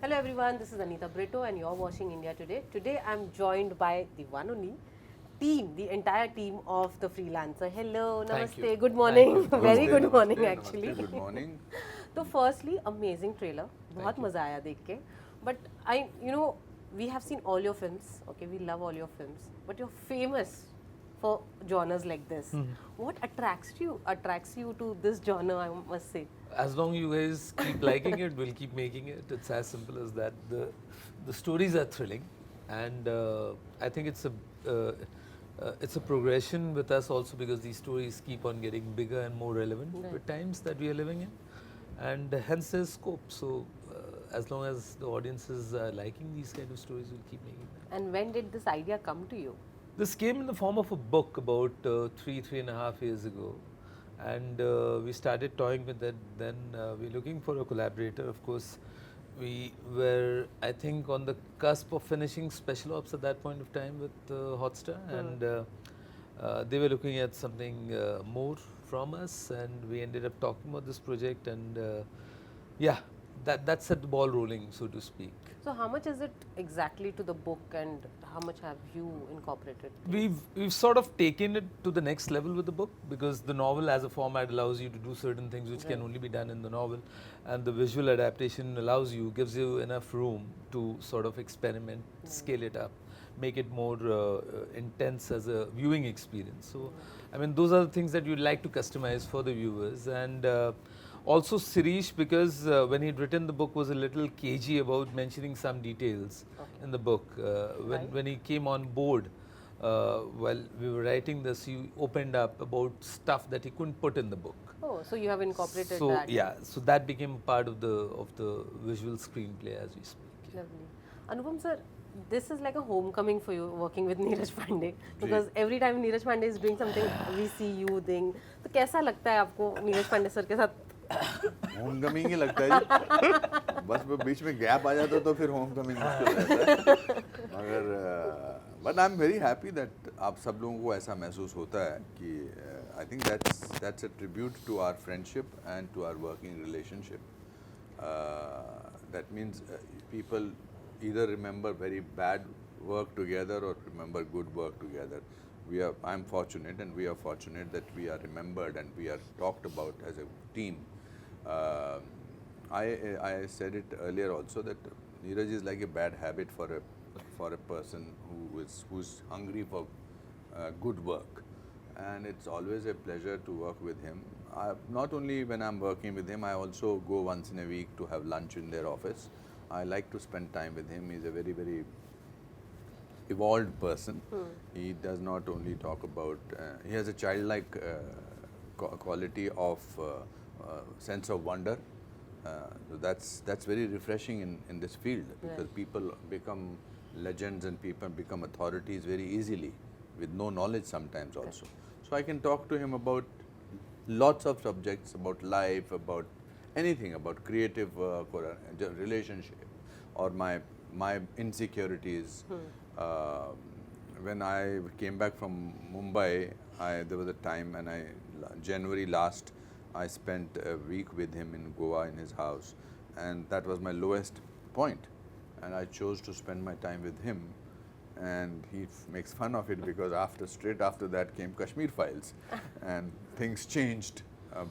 Hello everyone, this is Anita Britto and you're watching India Today. Today I'm joined by the one only team, the entire team of the Freelancer. Hello, Thank you. namaste, good morning. Thank you. Very Namaste, good morning Namaste, actually. Good morning. So firstly, amazing trailer. बहुत you. मजा आया देख के. But we have seen all your films. Okay, we love all your films. But you're famous for genres like this. What attracts you to this genre, I must say? As long you guys keep liking it, we'll keep making it. It's as simple as that. The stories are thrilling, and I think it's a progression with us also because these stories keep on getting bigger and more relevant with times that we are living in, and hence there's scope. So as long as the audiences are liking these kind of stories, we'll keep making them. And when did this idea come to you? This came in the form of a book about 3.5 years ago, and we started toying with it. Then we're looking for a collaborator. Of course, we were, I think, on the cusp of finishing Special Ops at that point of time with Hotstar, and they were looking at something more from us, and we ended up talking about this project, and yeah, that set the ball rolling, so to speak. So how much is it exactly to the book and how much have you incorporated? We've sort of taken it to the next level with the book because the novel as a format allows you to do certain things which can only be done in the novel, and the visual adaptation gives you enough room to sort of experiment, scale it up, make it more intense as a viewing experience. So, I mean, those are the things that you'd like to customize for the viewers, and also Sirish, because when he'd written the book, was a little cagey about mentioning some details in the book. When he came on board, while we were writing this, he opened up about stuff that he couldn't put in the book. Oh, so you have incorporated So that. yeah, so that became a part of the visual screenplay as we speak. Lovely. Anupam sir, this is like a homecoming for you working with Neeraj Pandey because every time Neeraj Pandey is doing something, we see you doing. तो कैसा लगता है आपको Neeraj Pandey sir के साथ? Homecoming ही लगता है जी. बस वो बीच में गैप आ जाता तो फिर होमकमिंग मुश्किल रहता है. मगर but I am very happy that आप सब लोगों को ऐसा महसूस होता है कि I think that's a tribute to our friendship and to our working relationship. That means people either remember very bad work together or remember good work together. I'm fortunate, and we are fortunate that we are remembered and we are talked about as a team. I said it earlier also that Neeraj is like a bad habit for a person who's hungry for good work, and it's always a pleasure to work with him. Not only when I'm working with him, I also go once in a week to have lunch in their office. I like to spend time with him. He's a very, very evolved person. He does not only talk about, he has a childlike quality of sense of wonder. So that's very refreshing in this field because people become legends and people become authorities very easily with no knowledge sometimes also. So I can talk to him about lots of subjects, about life, about anything, about creative work or a relationship or my insecurities. When I came back from Mumbai, there was a time, and January last, I spent a week with him in Goa in his house, and that was my lowest point, and I chose to spend my time with him, and he makes fun of it because straight after that came Kashmir Files, and things changed.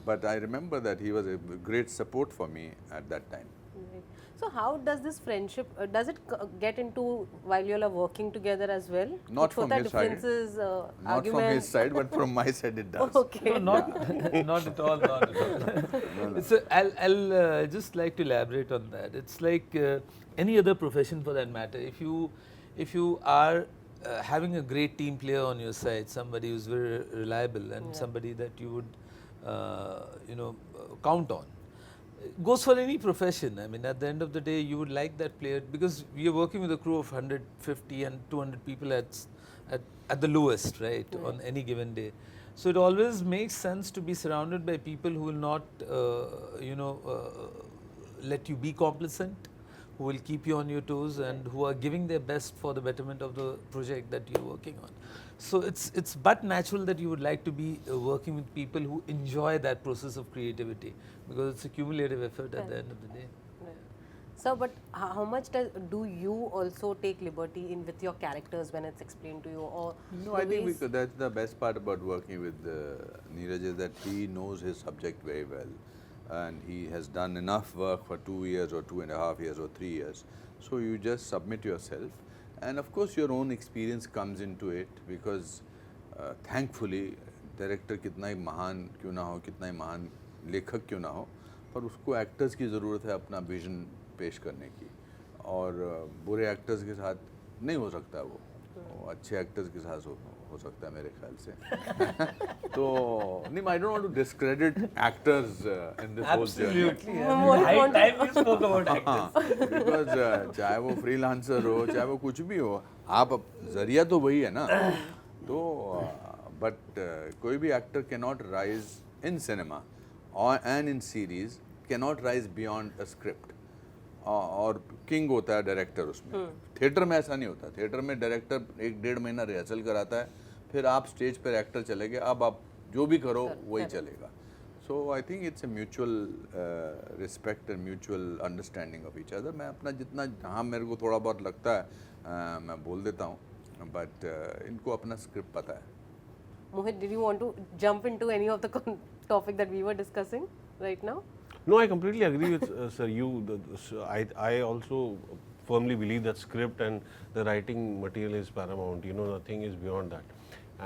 But I remember that he was a great support for me at that time. Right. So how does this friendship, does it get into while you all are working together as well? Not from his side. Not from his side, but from my side it does. Okay. No, not at all, not at all. I'll just like to elaborate on that. It's like any other profession for that matter. If you are having a great team player on your side, somebody who's very reliable and somebody that you would count on. It goes for any profession. I mean, at the end of the day, you would like that player because we are working with a crew of 150 and 200 people at the lowest, right, on any given day. So it always makes sense to be surrounded by people who will not, let you be complacent, who will keep you on your toes, and who are giving their best for the betterment of the project that you're working on. So it's but natural that you would like to be working with people who enjoy that process of creativity because it's a cumulative effort at the end of the day. So, but how much do you also take liberty in with your characters when it's explained to you, or No, the I think ways- that's the best part about working with Neeraj is that he knows his subject very well, and he has done enough work for 2 years or 2.5 years or 3 years. So you just submit yourself, and of course your own experience comes into it because thankfully director कितना ही महान क्यों ना हो, कितना ही महान लेखक क्यों ना हो, पर उसको एक्टर्स की ज़रूरत है अपना विजन पेश करने की, और बुरे एक्टर्स के साथ नहीं हो सकता वो अच्छे एक्टर्स के साथ हो सकता है मेरे ख्याल से. तो नहीं, I don't want to discredit actors in this whole journey. Absolutely. High time you spoke about actors. Because चाहे वो फ्रीलांसर हो, चाहे वो कुछ भी हो, आप जरिया तो वही है ना. तो बट कोई भी actor can not rise in cinema and in series can not rise beyond a script. और किंग होता है डायरेक्टर उसमें. थिएटर में ऐसा नहीं होता. थिएटर में डायरेक्टर 1-1.5 महीना रिहर्सल कराता है, फिर आप स्टेज पर एक्टर चले गए, अब आप जो भी करो वही चलेगा. So I think it's a mutual respect and mutual understanding of each other. मैं अपना जितना जहाँ मेरे को थोड़ा बहुत लगता है मैं बोल देता हूँ, बट इनको अपना स्क्रिप्ट पता है. Mohit, did you want to jump into any of the topic that we were discussing right now? No, I completely agree with sir. I also firmly believe that script and the writing material is paramount. You know, nothing is beyond that.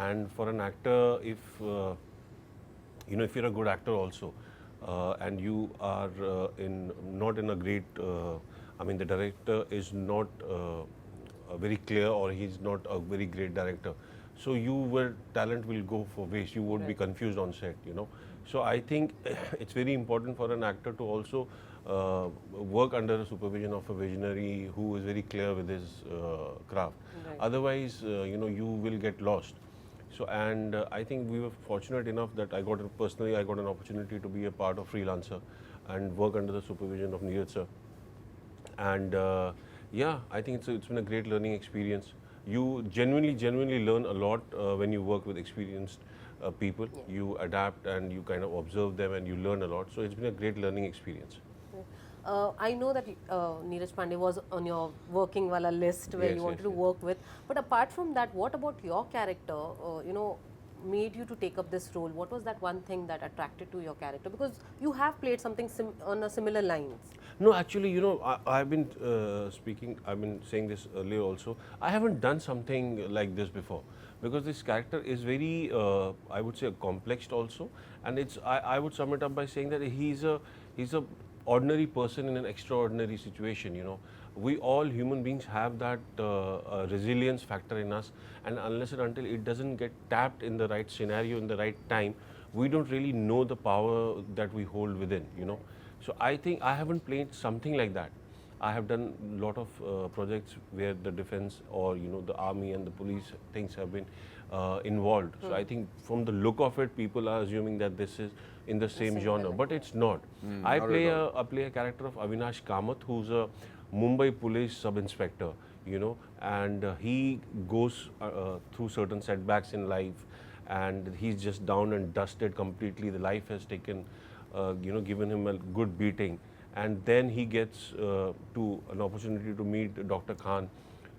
And for an actor, if if you're a good actor also, and you are not in a great, I mean, the director is not very clear, or he's not a very great director. So talent will go for waste. You won't be confused on set, So I think it's very important for an actor to also work under the supervision of a visionary who is very clear with his craft. Right. Otherwise, you will get lost. So, and I think we were fortunate enough that I got an opportunity to be a part of Freelancer and work under the supervision of Neeraj sir. And I think it's been a great learning experience. You genuinely learn a lot when you work with experienced people. You adapt and you kind of observe them and you learn a lot. So it's been a great learning experience. I know that Neeraj Pandey was on your working wala list where Yes, you wanted yes, to work with. But apart from that, what about your character, made you to take up this role? What was that one thing that attracted to your character? Because you have played something on a similar lines. No, actually, I've been I've been saying this earlier also. I haven't done something like this before, because this character is very, I would say, complex also. And I would sum it up by saying that he's a ordinary person in an extraordinary situation, We all human beings have that resilience factor in us, and unless and until it doesn't get tapped in the right scenario, in the right time, we don't really know the power that we hold within, So I think I haven't played something like that. I have done a lot of projects where the defense or the army and the police things have been involved. So I think from the look of it, people are assuming that this is in the same genre, but it's not. I play a character of Avinash Kamath, who's a Mumbai police sub-inspector, and he goes through certain setbacks in life, and he's just down and dusted completely. The life has taken, given him a good beating. And then he gets to an opportunity to meet Dr. Khan,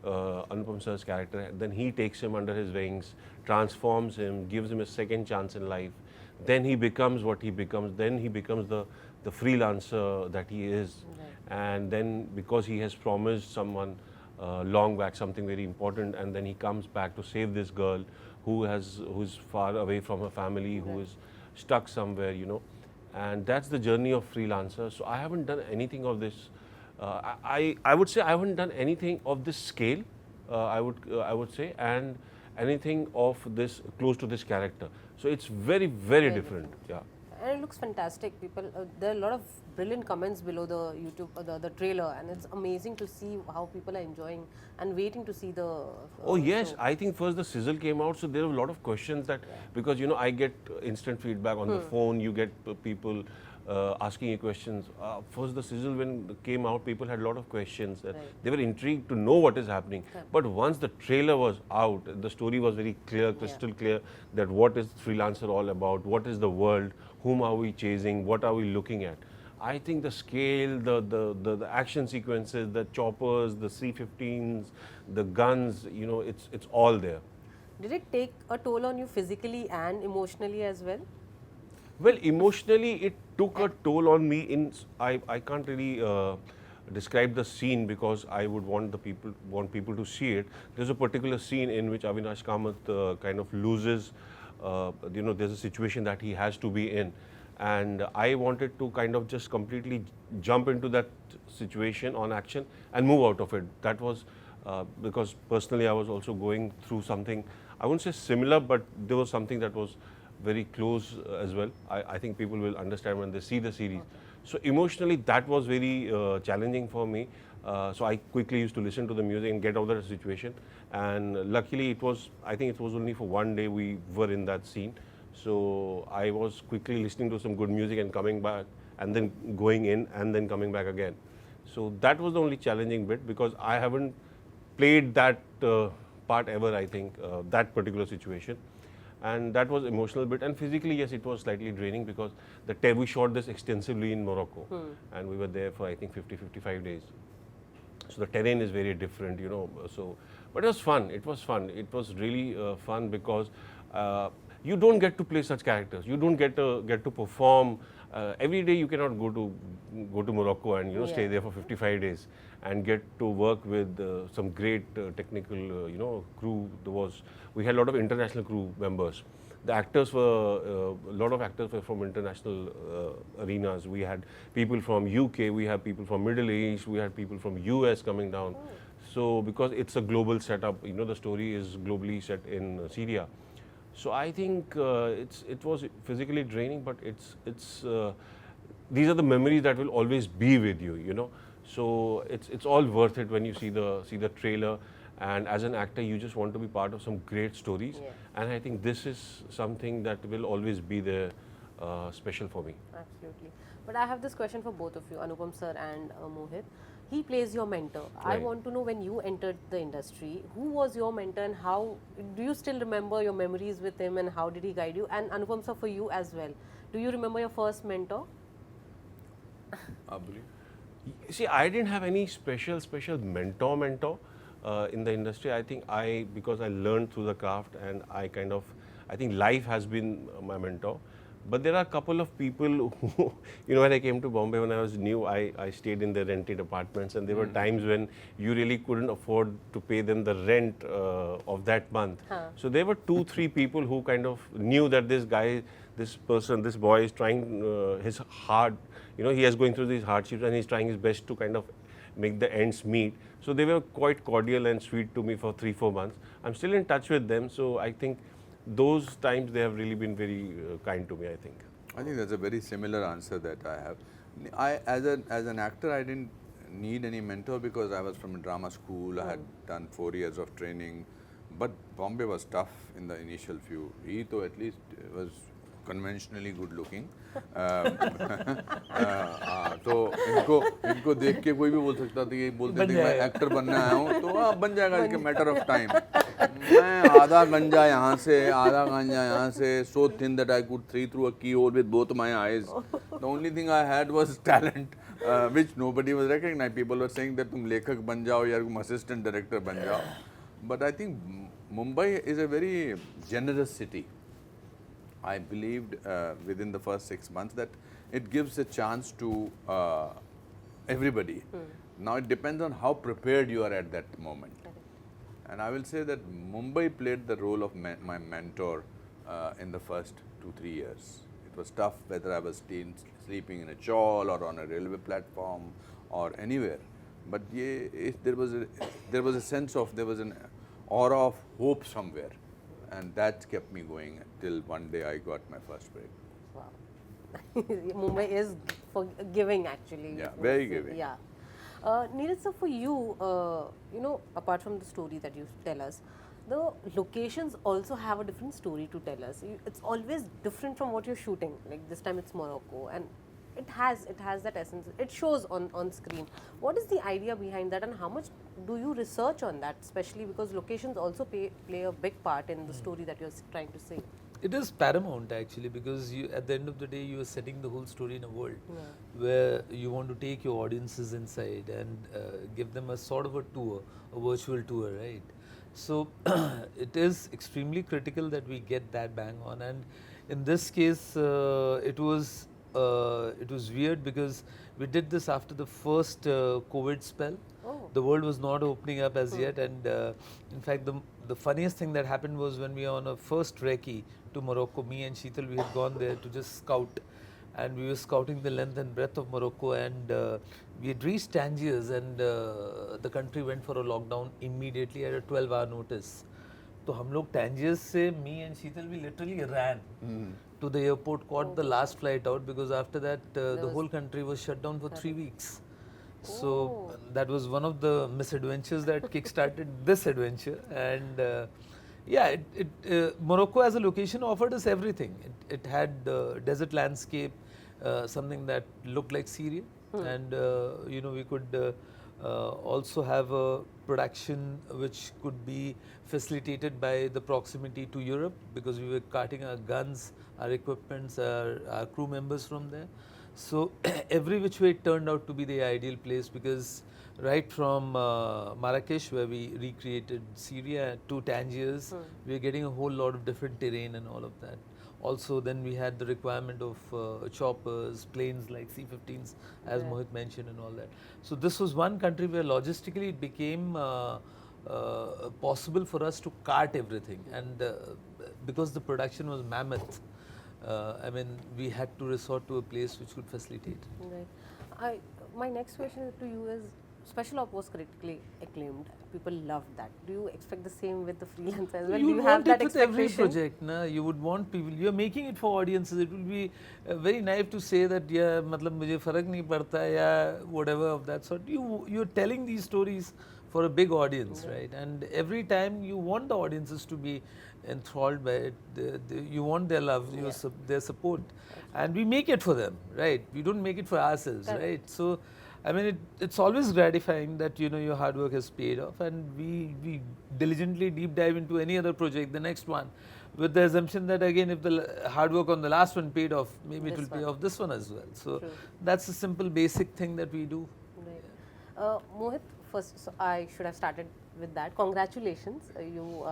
Anupam Sir's character. Then he takes him under his wings, transforms him, gives him a second chance in life. Then he becomes what he becomes. Then he becomes the freelancer that he is. Right. And then because he has promised someone long back something very important, and then he comes back to save this girl who's far away from her family, who is stuck somewhere, And that's the journey of Freelancer. So I haven't done anything of this. I would say I haven't done anything of this scale. I would say, and anything of this close to this character. So it's very, very different. Yeah. And it looks fantastic. People, there are a lot of brilliant comments below the YouTube, the trailer, and it's amazing to see how people are enjoying and waiting to see the. Oh yes, show. I think first the sizzle came out, so there were a lot of questions that because I get instant feedback on the phone. You get people asking you questions. First the sizzle when it came out, people had a lot of questions. They were intrigued to know what is happening. But once the trailer was out, the story was very clear, crystal clear, that what is Freelancer all about, what is the world, whom are we chasing, what are we looking at. I think the scale, the action sequences, the choppers, the C-15s, the guns, you know, it's all there. Did it take a toll on you physically and emotionally as well? Well, emotionally, it took a toll on me. I can't really describe the scene because I would want people to see it. There's a particular scene in which Avinash Kamath kind of loses. You know, there's a situation that he has to be in, and I wanted to kind of just completely jump into that situation on action and move out of it. That was because personally I was also going through something. I wouldn't say similar, but there was something that was very close as well. I think people will understand when they see the series. So emotionally, that was very challenging for me. So I quickly used to listen to the music and get out of the situation. And luckily, I think it was only for one day we were in that scene. So I was quickly listening to some good music and coming back, and then going in and then coming back again. So that was the only challenging bit because I haven't played that part ever, I think, that particular situation. And that was emotional bit, and physically, yes, it was slightly draining because we shot this extensively in Morocco, and we were there for I think 50-55 days. So the terrain is very different, you know. So, but it was fun. It was fun. It was really fun because you don't get to play such characters. You don't get to perform every day. You cannot go to Morocco and stay there for 55 days and get to work with some great technical crew. We had a lot of international crew members. The actors were a lot of actors were from international arenas. We had people from UK, we had people from Middle East, we had people from US coming down. So because it's a global setup, the story is globally set in Syria. So I think it was physically draining, but these are the memories that will always be with you. So it's all worth it when you see the trailer. And as an actor, you just want to be part of some great stories. Yeah. And I think this is something that will always be there, special for me. Absolutely. But I have this question for both of you, Anupam sir and Mohit. He plays your mentor. I Right. want to know, when you entered the industry, who was your mentor and how, do you still remember your memories with him and how did he guide you? And Anupam sir, for you as well, do you remember your first mentor? See, I didn't have any special mentor in the industry. I think because I learned through the craft, and I think life has been my mentor. But there are a couple of people who, when I came to Bombay when I was new, I stayed in the rented apartments, and there were times when you really couldn't afford to pay them the rent of that month. So there were 2-3 people who kind of knew that this guy, this boy is trying his hard, he is going through these hardships and he's trying his best to kind of make the ends meet. So they were quite cordial and sweet to me for 3-4 months. I'm still in touch with them, so I think those times they have really been very kind to me, I think. I think that's a very similar answer that I have. As an actor, I didn't need any mentor because I was from a drama school. I had done 4 years of training, but Bombay was tough in the initial few. He though at least was conventionally good looking. तो इनको देख के कोई भी बोल सकता था कि बोलते थे कि मैं एक्टर बनने आया हूँ तो बन जाएगा, इसके मैटर ऑफ टाइम. मैं आधा गंजा यहाँ से आधा गंजा यहाँ से, so thin that I could see through a keyhole with both my eyes. The only thing I had was talent, which nobody was recognizing. People were saying that तुम लेखक बन जाओ या तुम assistant director बन जाओ. But I think Mumbai is a very generous city. I believed within the first 6 months that it gives a chance to everybody. Now it depends on how prepared you are at that moment. And I will say that Mumbai played the role of my mentor in the first 2-3 years. It was tough whether I was sleeping in a chawl or on a railway platform or anywhere. But there was a sense of, there was an aura of hope somewhere. And that kept me going till one day I got my first break. Wow. Mumbai is giving actually. Yeah, very giving. Yeah. Neeraj sir, for you, apart from the story that you tell us, the locations also have a different story to tell us. It's always different from what you're shooting. Like this time it's Morocco, and it has that essence. It shows on screen. What is the idea behind that, and how much do you research on that, especially because locations also play a big part in the story that you're trying to say? it is paramount actually, because you, at the end of the day, you are setting the whole story in a world Yeah. where you want to take your audiences inside and give them a sort of a tour, a virtual tour, right? So it is extremely critical that we get that bang on, and in this case, it was weird because we did this after the first COVID spell. Oh. The world was not opening up as yet, and in fact, the funniest thing that happened was when we were on a first recce to Morocco. Me and Sheetal, we had gone there to just scout, and we were scouting the length and breadth of Morocco, and we had reached Tangiers, and the country went for a lockdown immediately at a 12-hour notice. तो हम लोग Tangiers से, me and Sheetal, we literally ran to the airport, caught the last flight out, because after that the whole country was shut down for 3 weeks. So that was one of the misadventures that kick-started this adventure, and yeah, Morocco as a location offered us everything. It had desert landscape, something that looked like Syria, and you know, we could also have a production which could be facilitated by the proximity to Europe, because we were carting our guns, our equipments, our crew members from there. So every which way it turned out to be the ideal place, because right from Marrakesh, where we recreated Syria, to Tangiers, we are getting a whole lot of different terrain and all of that. Also, then we had the requirement of choppers, planes like C-15s, as Mohit mentioned, and all that. So this was one country where logistically it became possible for us to cart everything, and because the production was mammoth, I mean, we had to resort to a place which could facilitate. Right. My next question to you is, Special Op was critically acclaimed. People loved that. Do you expect the same with the Freelancer as well? You Do you would have want that it with every expectation? project, na? You would want people. You are making it for audiences. It will be very naive to say that, yeah, मतलब मुझे फर्क नहीं पड़ता, या whatever of that sort. You're telling these stories for a big audience, right? And every time you want the audiences to be enthralled by it. You want their love, their support, and we make it for them, right? We don't make it for ourselves, right? So, I mean, it's always gratifying that, you know, your hard work has paid off, and we diligently deep dive into any other project, the next one, with the assumption that again, if the hard work on the last one paid off, maybe it will pay off this one as well. So that's a simple basic thing that we do. Right. Mohit, first, so I should have started with that. Congratulations, you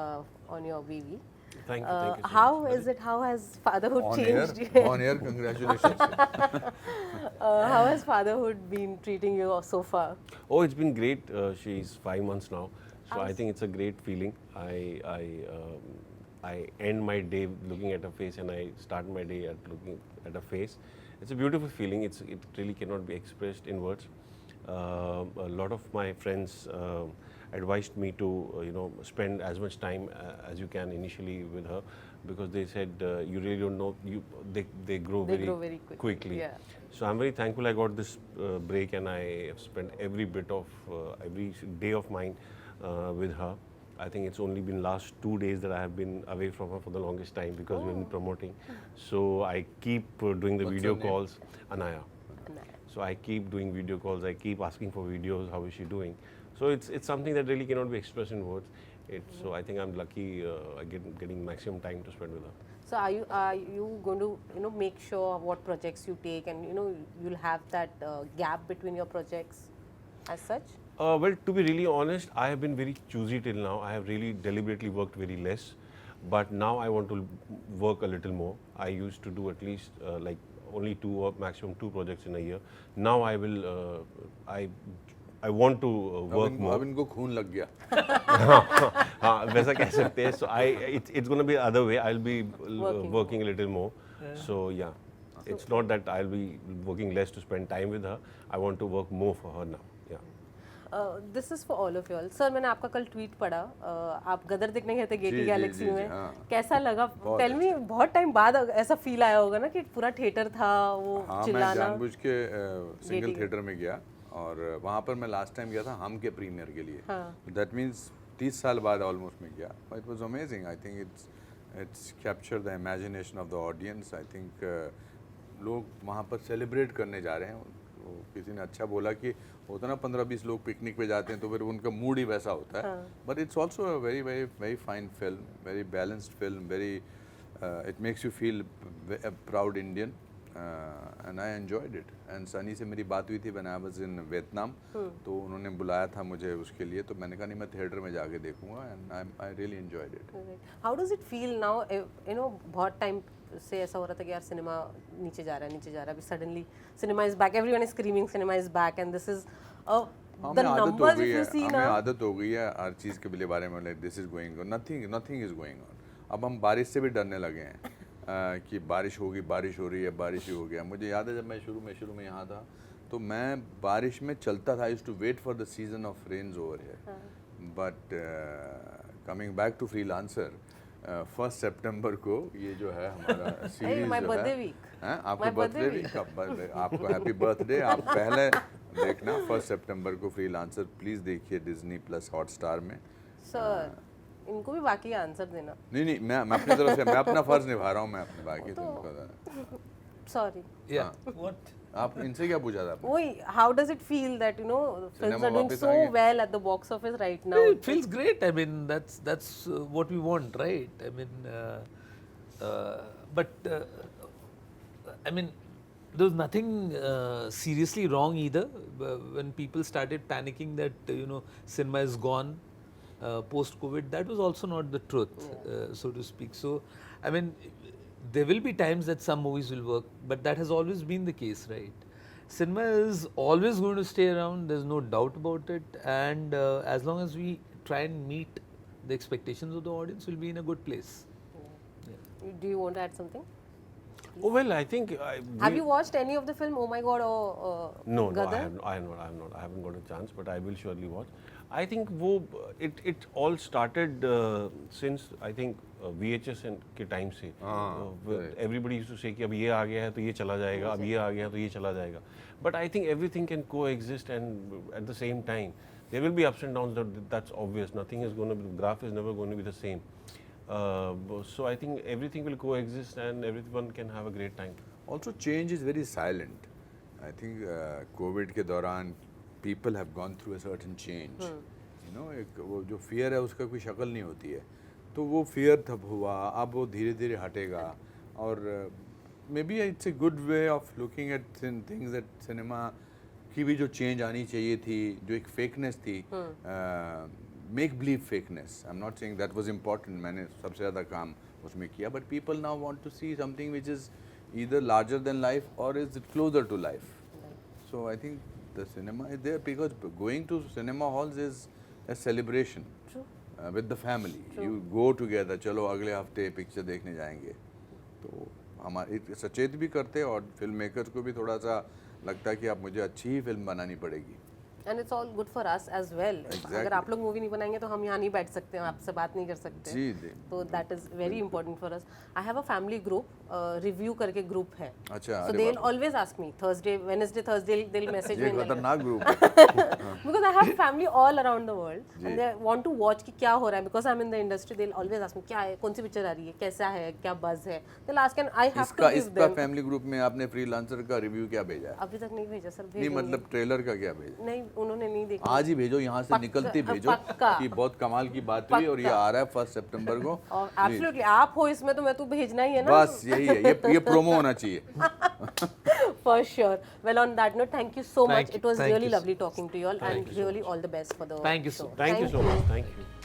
on your baby. Thank you. Thank you so How much. is it? How has fatherhood On changed? air, congratulations. How has fatherhood been treating you so far? Oh, it's been great. She's 5 months now, so I think it's a great feeling. I end my day looking at her face, and I start my day at looking at her face. It's a beautiful feeling. It really cannot be expressed in words. A lot of my friends advised me to spend as much time as you can initially with her, because they said you really don't know, they grow very quickly. Yeah. So I'm very thankful I got this break, and I have spent every bit of every day of mine with her. I think it's only been last 2 days that I have been away from her for the longest time, because we've been promoting. So I keep doing the video calls. Anaya. So I keep doing video calls. I keep asking for videos. How is she doing? So it's something that really cannot be expressed in words. So I think I'm lucky getting maximum time to spend with her. So are you going to make sure what projects you take, and you'll have that gap between your projects as such? Well, to be really honest, I have been very choosy till now. I have really deliberately worked very less, but now I want to work a little more. I used to do at least like only 2 or maximum 2 projects in a year. Now I will. I want to work more. अब इनको खून लग गया. हाँ, वैसा कह सकते हैं. So it's going to be the other way. I'll be working a little more. So yeah, it's not that I'll be working less to spend time with her. I want to work more for her now. Yeah. This is for all of you all. Sir, मैंने आपका कल tweet पढ़ा. आप गदर देखने गए थे Getty Galaxy में. कैसा लगा? Tell me, बहुत टाइम बाद ऐसा फील आया होगा ना कि पूरा थिएटर था, वो चिल्लाना. मैं जानबूझ के सिंगल थिएटर में गया, और वहाँ पर मैं लास्ट टाइम गया था हम के प्रीमियर के लिए. दैट मीन्स 30 साल बाद ऑलमोस्ट में गया. It was amazing. I think it's capture the imagination of the audience. I think लोग वहाँ पर सेलिब्रेट करने जा रहे हैं. किसी ने अच्छा बोला कि होता ना 15-20 लोग पिकनिक पे जाते हैं तो फिर उनका मूड ही वैसा होता है. But it's also a very very very fine film, very balanced film, very it makes you feel a proud Indian, and I enjoyed it. And Sunny से मेरी बात हुई थी when I was in Vietnam, तो उन्होंने बुलाया था मुझे उसके लिए, तो मैंने कहा नहीं मैं थिएटर में जाके देखूंगा, and I really enjoyed it. How does it feel now? You know, बहुत टाइम से ऐसा हो रहा था कि यार सिनेमा नीचे जा रहा है, अभी suddenly cinema is back, everyone is screaming cinema is back, and this is the numbers if you see हमें now. आदत हो गई है हर चीज़ के बारे में, like this is going on, nothing is going on. अब हम बारिश से भी डरने लगे हैं कि बारिश होगी, बारिश हो रही है, बारिश ही हो गया. मुझे याद है जब मैं शुरू में यहाँ था तो मैं बारिश में चलता था. I used to wait for the season of rains over here. But coming back to Freelancer, 1 सितंबर को ये जो है हमारा सीरीज जो है, आपको बर्थडे वीक, आपको हैप्पी बर्थडे. आप पहले देखना 1 सितंबर को फ्रीलांसर प्लीज देखिए डिज्नी प्लस हॉटस्टार में. सर इनको भी बाकी आंसर देना. नहीं मैं अपनी तरफ से मैं अपना फर्ज निभा रहा हूँ, मैं अपने बाकी तुमको. सॉरी. What? आप इनसे क्या पूछा था आपने? वही, how does it feel that you know films are doing so well at the box office right now? It feels great. I mean, that's what we want, right? I mean, I mean, there was nothing seriously wrong either. When people started panicking that cinema is gone post COVID, that was also not the truth, so to speak. So, I mean, there will be times that some movies will work, but that has always been the case, right? Cinema is always going to stay around, there's no doubt about it, and as long as we try and meet the expectations of the audience, we'll be in a good place. Do you want to add something? Oh, well, I think. Have you watched any of the film Oh My God or No, Gadar? I haven't got a chance, but I will surely watch. I think it all started since I think VHS के time से. Everybody used to say कि अब ये आ गया है तो ये चला जाएगा, अब ये आ गया है तो ये चला जाएगा. But I think everything can coexist, and at the same time there will be ups and downs. That's obvious. Nothing is going to be, the graph is never going to be the same. So I think everything will coexist and everyone can have a great time. Also, change is very silent. I think COVID के दौरान people have gone through a certain change. You know, एक वो जो fear है उसका कोई शक्ल नहीं होती है. तो वो fear तब हुआ, अब वो धीरे धीरे हटेगा. और maybe it's a good way of looking at things that cinema की भी जो change आनी चाहिए थी, जो एक fakeness थी, make believe fakeness. I'm not saying that was important. मैंने सबसे ज़्यादा काम उसमें किया. But people now want to see something which is either larger than life or is it closer to life. So I think the cinema is there because going to cinema halls is a celebration. True. With the family. True. You go together. चलो अगले हफ्ते picture देखने जाएंगे. तो हमारे सचेत भी करते हैं और फिल्म मेकर्स को भी थोड़ा सा लगता है कि अब मुझे अच्छी ही फिल्म बनानी पड़ेगी. And it's all good for us as well. Exactly. अगर आप लोग मूवी नहीं बनाएंगे तो हम यहाँ नहीं बैठ सकते हैं, आपसे बात नहीं कर सकते. जी. तो that is very important for us. I have a family group, review करके group है. अच्छा. So they'll always ask me Thursday, Wednesday, Thursday they'll message me. ये खतरनाक ग्रुप है. Because I have family all around the world and they want to watch कि क्या हो रहा है. Because I'm in the industry, they'll always ask me क्या है, कौन सी पिक्चर आ रही है, कैसा है, क्या buzz है. They'll ask and I have to give them. इसका फैमिली ग्रुप में आपने फ्रीलांसर का रिव्यू क्या भेजा है? अभी तक नहीं भेजा सर. नहीं मतलब ट्रेलर का क्या भेजा? नहीं, उन्होंने नहीं देखा. आज ही भेजो, यहाँ से निकलते भेजो कि बहुत कमाल की बात हुई और ये आ रहा है 1 सितंबर को. Absolutely, आप हो इसमें तो मैं तो भेजना ही है ना. बस यही है, ये प्रोमो होना चाहिए. For sure. Well, on that note, thank you so much. It was Thank really you. lovely talking to you all, and really all the best for the Thank you so show. much. Thank you so much. Thank you.